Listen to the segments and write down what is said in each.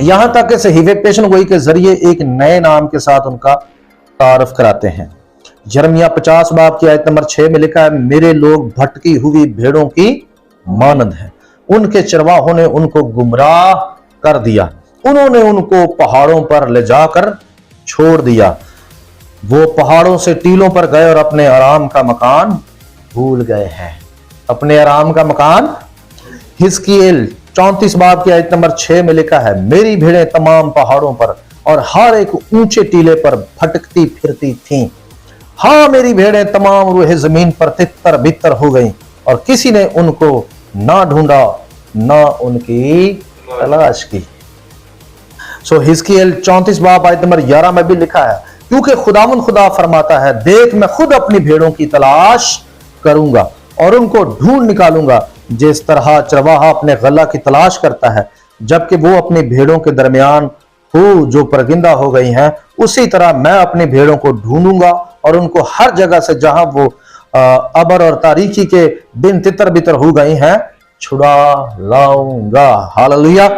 यहां तक कि सहीफे पेशन गोई के जरिए एक नए नाम के साथ उनका तारफ कराते हैं। यिर्मयाह 50 बाब की आयत नंबर 6 में लिखा है, मेरे लोग भटकी हुई भेड़ों की मानंद है, उनके चरवाहों ने उनको गुमराह कर दिया, उन्होंने उनको पहाड़ों पर ले जाकर छोड़ दिया, वो पहाड़ों से टीलों पर गए और अपने आराम का मकान भूल गए हैं। अपने आराम का मकान। हिजकिय्येल 34 बाब की आयत नंबर 6 में लिखा है, मेरी भेड़ें तमाम पहाड़ों पर और हर एक ऊंचे टीले पर भटकती फिरती थीं। हाँ, मेरी भेड़ें तमाम रूहे जमीन पर तितर बितर हो गईं और किसी ने उनको ना ढूंढा ना उनकी तलाश की। सो हिजकिय्येल 34 बाब आयत नंबर 11 में भी लिखा है, क्योंकि खुदावंद खुदा फरमाता है, देख मैं खुद अपनी भेड़ों की तलाश करूंगा और उनको ढूंढ निकालूंगा, जिस तरह चरवाहा अपने गला की तलाश करता है जबकि वो अपनी भेड़ों के दरमियान हो जो परगिंदा हो गई हैं, उसी तरह मैं अपनी भेड़ों को ढूंढूंगा और उनको हर जगह से जहां वो अबर और तारीकी के दिन तितर बितर हो गई हैं छुड़ा लाऊंगा। हालेलुया।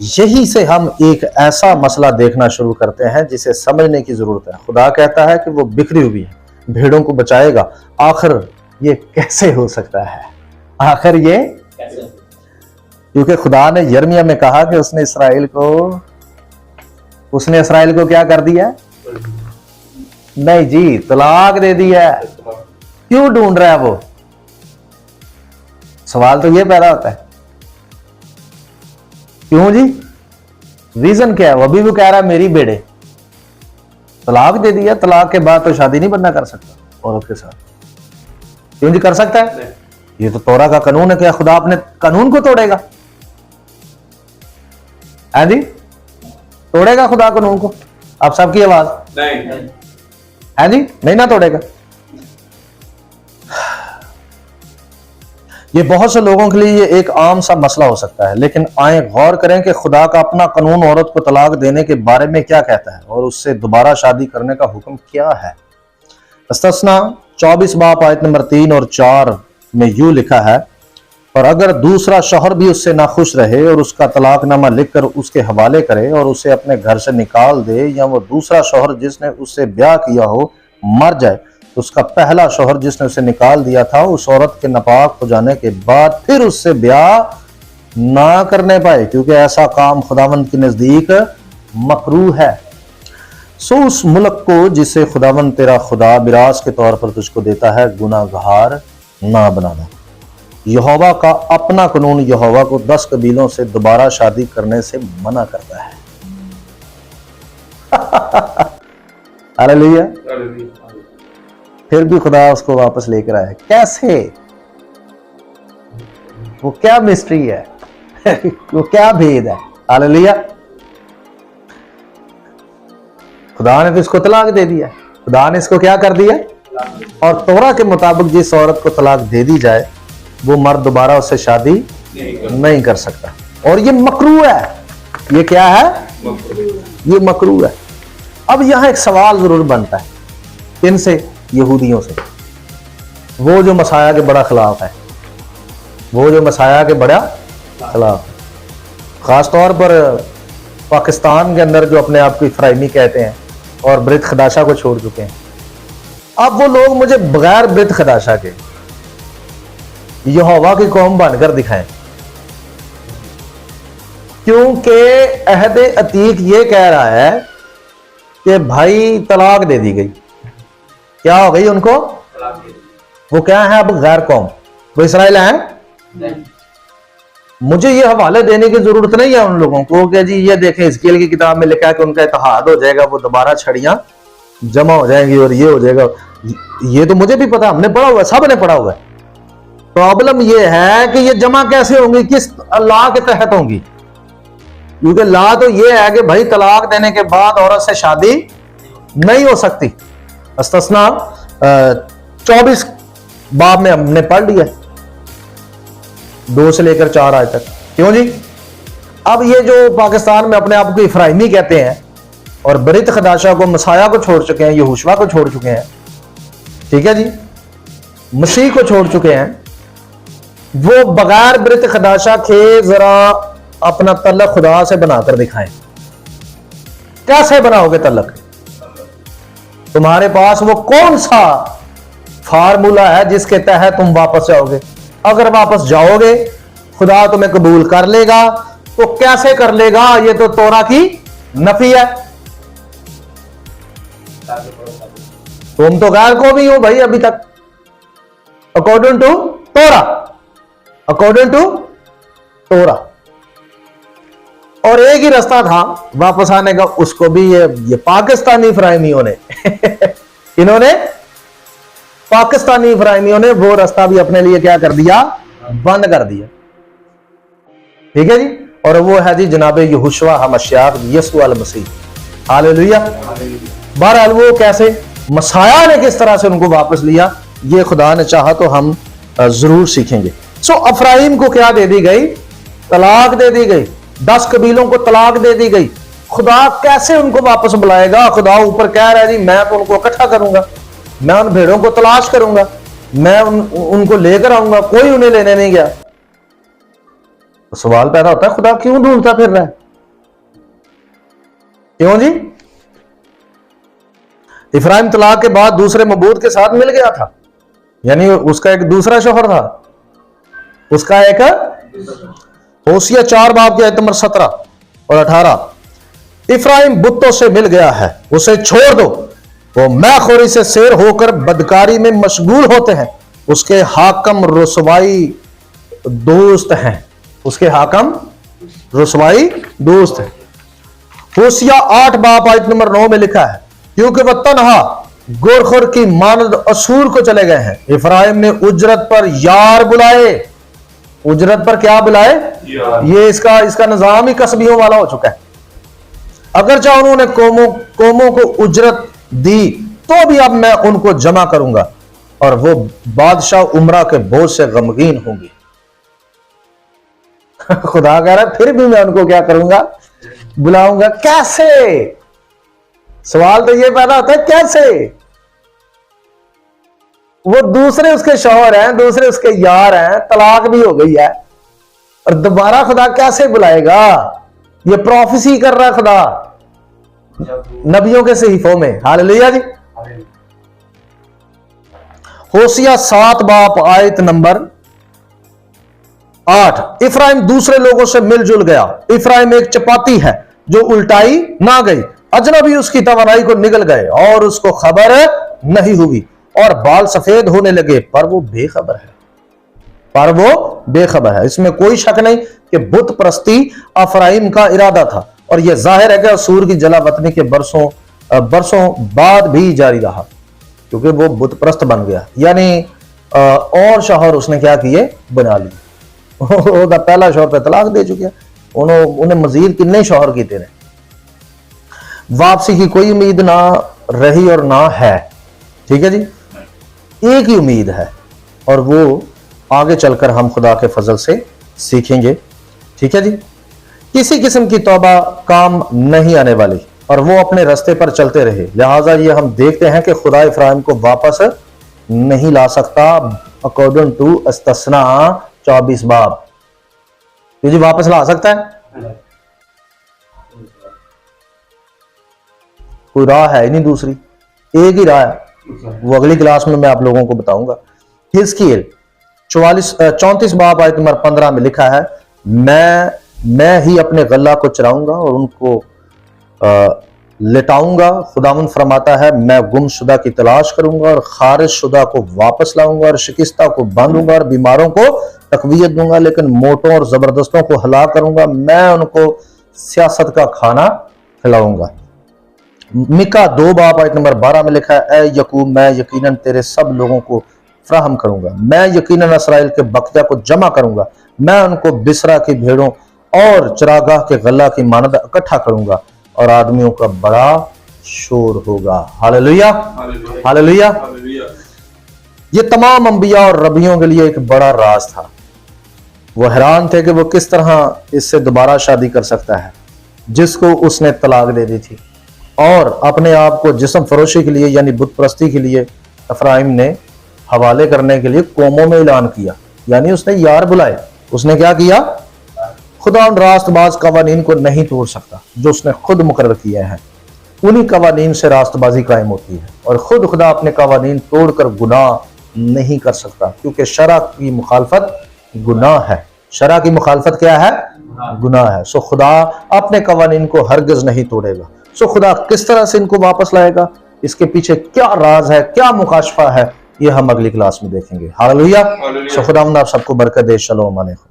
यही से हम एक ऐसा मसला देखना शुरू करते हैं जिसे समझने की जरूरत है। खुदा कहता है कि वो बिखरी हुई है, भेड़ों को बचाएगा। आखिर ये कैसे हो सकता है? आखिर ये क्योंकि खुदा ने यिर्मयाह में कहा कि उसने इसराइल को क्या कर दिया? नहीं जी, तलाक दे दिया। क्यों ढूंढ रहा है वो? सवाल तो ये पैदा होता है, क्यों जी? रीजन क्या है? वो अभी भी कह रहा है मेरी बेड़े। तलाक दे दिया, तलाक के बाद तो शादी नहीं बंदा कर सकता औरत के साथ। क्यों जी कर सकता है? ये तो तौरा का कानून है। क्या खुदा अपने कानून को तोड़ेगा? है जी, तोड़ेगा खुदा कानून को? आप सबकी आवाज नहीं है जी, नहीं ना तोड़ेगा। ये बहुत से लोगों के लिए ये एक आम सा मसला हो सकता है, लेकिन आए गौर करें कि खुदा का अपना कानून औरत को तलाक देने के बारे में क्या कहता है और उससे दोबारा शादी करने का हुक्म क्या है। इस्तस्ना 24 बाब आयत नंबर 3 और 4 में यूं लिखा है, और अगर दूसरा शौहर भी उससे नाखुश रहे और उसका तलाकनामा लिखकर उसके हवाले करे और उसे अपने घर से निकाल दे, या वो दूसरा शौहर जिसने उससे ब्याह किया हो मर जाए, तो उसका पहला शौहर जिसने उसे निकाल दिया था उस औरत के नापाक हो जाने के बाद फिर उससे ब्याह ना करने पाए, क्योंकि ऐसा काम खुदावंद के नजदीक मकरूह है। सो उस मुल्क को जिसे खुदावंद तेरा खुदा विरास के तौर पर तुझको देता है गुनाहगार ना बनाना। यहोवा का अपना कानून यहोवा को 10 कबीलों से दोबारा शादी करने से मना करता है। हालेलुया। फिर भी खुदा उसको वापस लेकर आया। कैसे? वो क्या मिस्ट्री है? वो क्या भेद है? हालेलुया। खुदा ने तो इसको तलाक दे दिया। खुदा ने इसको क्या कर दिया? और तौरा के मुताबिक जिस औरत को तलाक दे दी जाए वो मर्द दोबारा उससे शादी नहीं कर सकता, और ये मकरूह है। ये क्या है? ये मकरूह है। अब यहां एक सवाल जरूर बनता है, किनसे? यहूदियों से। वो जो मसाया के बड़ा खिलाफ है, वो जो मसाया के बड़ा खिलाफ है। खासतौर पर पाकिस्तान के अंदर जो अपने आप को इफ्राइमी कहते हैं और ब्रित खदाशा को छोड़ चुके हैं। अब वो लोग मुझे बगैर ब्रित खदाशा के यहोवा की कौम बनकर दिखाएं, क्योंकि अहदे अतीक ये कह रहा है कि भाई तलाक दे दी गई। क्या हो गई उनको? वो क्या है? अब गैर कौम। वो इसराइल है? मुझे ये हवाले देने की जरूरत नहीं है उन लोगों को कि जी ये देखें हिजकिय्येल की किताब में लिखा है कि उनका इत्तेहाद हो जाएगा, वो दोबारा छड़ियां जमा हो जाएंगी और ये हो जाएगा। ये तो मुझे भी पता, हमने पढ़ा हुआ है, सब ने पढ़ा हुआ है। प्रॉब्लम ये है कि ये जमा कैसे होंगी, किस अल्लाह के तहत होंगी? क्योंकि ला तो ये है कि भाई तलाक देने के बाद औरत से शादी नहीं हो सकती। इस्तस्ना 24 बाब में हमने पढ़ लिया 2 से लेकर 4 आयत तक। क्यों जी? अब ये जो पाकिस्तान में अपने आप को इफ्राइमी कहते हैं और बरित खदाशा को, मसाया को छोड़ चुके हैं, यहोशुआ को छोड़ चुके हैं, ठीक है जी, मसीह को छोड़ चुके हैं, वो बगैर बरित खदाशा के जरा अपना तल्लक खुदा से बनाकर दिखाएं। कैसे बनाओगे तल्लक? तुम्हारे पास वो कौन सा फार्मूला है जिसके तहत तुम वापस जाओगे? अगर वापस जाओगे खुदा तुम्हें कबूल कर लेगा, तो कैसे कर लेगा? ये तो तोरा की नफी है। तुम तो गैर को भी हो भाई अभी तक, अकॉर्डिंग टू तोरा, अकॉर्डिंग टू तोरा। और एक ही रास्ता था वापस आने का, उसको भी ये पाकिस्तानी इफ्राइमियों ने इन्होंने पाकिस्तानी इफ्राइमियों ने वो रास्ता भी अपने लिए क्या कर दिया? बंद कर दिया। ठीक है जी। और वो है जी जनाब यहोशुआ हमश्याह यीशु अल मसीह, हालेलुया। बहरहाल वो कैसे, मसाया ने किस तरह से उनको वापस लिया, ये खुदा ने चाहा तो हम जरूर सीखेंगे। सो अफराइम को क्या दे दी गई? तलाक दे दी गई। 10 कबीलों को तलाक दे दी गई। खुदा कैसे उनको वापस बुलाएगा? खुदा ऊपर कह रहा है जी मैं तो उनको इकट्ठा करूंगा, मैं उन भेड़ों को तलाश करूंगा, मैं उनको लेकर आऊंगा। कोई उन्हें लेने नहीं गया। तो सवाल पैदा होता है खुदा क्यों ढूंढता फिर रहा है? क्यों जी? इफ्राइम तलाक के बाद दूसरे मबूद के साथ मिल गया था, यानी उसका एक दूसरा शोहर था, उसका एक होशिया 4 बाब के आयत नंबर 17 और 18। इफ्राइम बुतों से मिल गया है, उसे छोड़ दो, वो मैखोरी से शेर होकर बदकारी में मशगूल होते हैं। उसके हाकम रुसवाई दोस्त हैं, उसके हाकम रुसवाई दोस्त हैं। होशिया 8 बाब आयत नंबर 9 में लिखा है, क्योंकि वह तन्हा गोरखोर की मानद असूर को चले गए हैं। इफ्राइम ने उजरत पर यार बुलाए। उजरत पर क्या बुलाए? ये इसका निजाम ही कसबियों वाला हो चुका है। अगर चाहे उन्होंने कौमों को उजरत दी, तो भी अब मैं उनको जमा करूंगा और वो बादशाह उमरा के बोझ से गमगीन होंगी। खुदा कह रहा है फिर भी मैं उनको क्या करूंगा? बुलाऊंगा। कैसे? सवाल तो ये पैदा होता है कैसे? वो दूसरे उसके शौहर हैं, दूसरे उसके यार हैं, तलाक भी हो गई है, और दोबारा खुदा कैसे बुलाएगा? ये प्रोफेसी कर रहा है खुदा नबियों के सहीफों में, हालेलुया जी। होशिया 7 बाब आयत नंबर 8। इफ्राइम दूसरे लोगों से मिलजुल गया। इफ्राइम एक चपाती है जो उल्टाई ना गई, अजनबी उसकी तवानाई को निगल गए और उसको खबर नहीं हुई, और बाल सफेद होने लगे, पर वो बेखबर है, पर वो बेखबर है। इसमें कोई शक नहीं कि बुत परस्ती अफराइम का इरादा था, और यह जाहिर है कि असूर की जलावतनी के बरसों बाद भी जारी रहा, क्योंकि वो बुत परस्त बन गया। यानी और शौहर उसने क्या किए? बना लिए। पहला शौहर पे तलाक दे चुके, उन्हें मजीद कितने शौहर किए ने। वापसी की कोई उम्मीद ना रही और ना है। ठीक है जी, एक ही उम्मीद है, और वो आगे चलकर हम खुदा के फजल से सीखेंगे। ठीक है जी, किसी किस्म की तौबा काम नहीं आने वाली, और वो अपने रास्ते पर चलते रहे। लिहाजा ये हम देखते हैं कि खुदा इफ्राइम को वापस नहीं ला सकता, अकॉर्डिंग टू इस्तस्ना 24 बाब। जी वापस ला सकता है? कोई राह है ही नहीं, दूसरी एक ही राह है, वो अगली क्लास में मैं आप लोगों को बताऊंगा। हिजकियेल 34 बाब आयत नंबर 15 में लिखा है, मैं ही अपने गल्ला को चराऊंगा और उनको लेटाऊंगा। खुदावंद फरमाता है, मैं गुमशुदा की तलाश करूंगा और खारिज शुदा को वापस लाऊंगा, और शिकस्ता को बांधूंगा और बीमारों को तकवीयत दूंगा, लेकिन मोटों और जबरदस्तों को हलाक करूंगा। मैं उनको सियासत का खाना खिलाऊंगा। मिका 2 बाब आयत नंबर 12 में लिखा है, ए यकूब मैं यकीनन तेरे सब लोगों को फ्राहम करूंगा, मैं यकीनन इसराइल के बकरिया को जमा करूंगा, मैं उनको बिसरा की भेड़ों और चरागाह के गल्ला की मानद इकट्ठा करूंगा, और आदमियों का बड़ा शोर होगा। Hallelujah, hallelujah. ये तमाम अंबिया और रबियों के लिए एक बड़ा राज था। वो हैरान थे कि वो किस तरह इससे दोबारा शादी कर सकता है जिसको उसने तलाक दे दी थी, और अपने आप को जिस्म फरोशी के लिए यानी बुत परस्ती के लिए अफराइम ने हवाले करने के लिए कौमों में ऐलान किया। यानी उसने यार बुलाए। उसने क्या किया? खुदा उन रास्तबाज कवानीन को नहीं तोड़ सकता जो उसने खुद मुकर्रर किया है। उन्हीं कवानीन से रास्तबाजी कायम होती है और खुद खुदा अपने कवानीन तोड़कर गुनाह नहीं कर सकता, क्योंकि शरा की मुखालफत गुनाह है। शरा की मुखालफत क्या है? गुनाह है। सो खुदा अपने कवानीन को हरगिज नहीं तोड़ेगा। सो खुदा किस तरह से इनको वापस लाएगा, इसके पीछे क्या राज है, क्या मुकाशफा है, ये हम अगली क्लास में देखेंगे। हालेलुया। सो खुदा आप सबको बरकत दे। शलोम अलैकुम।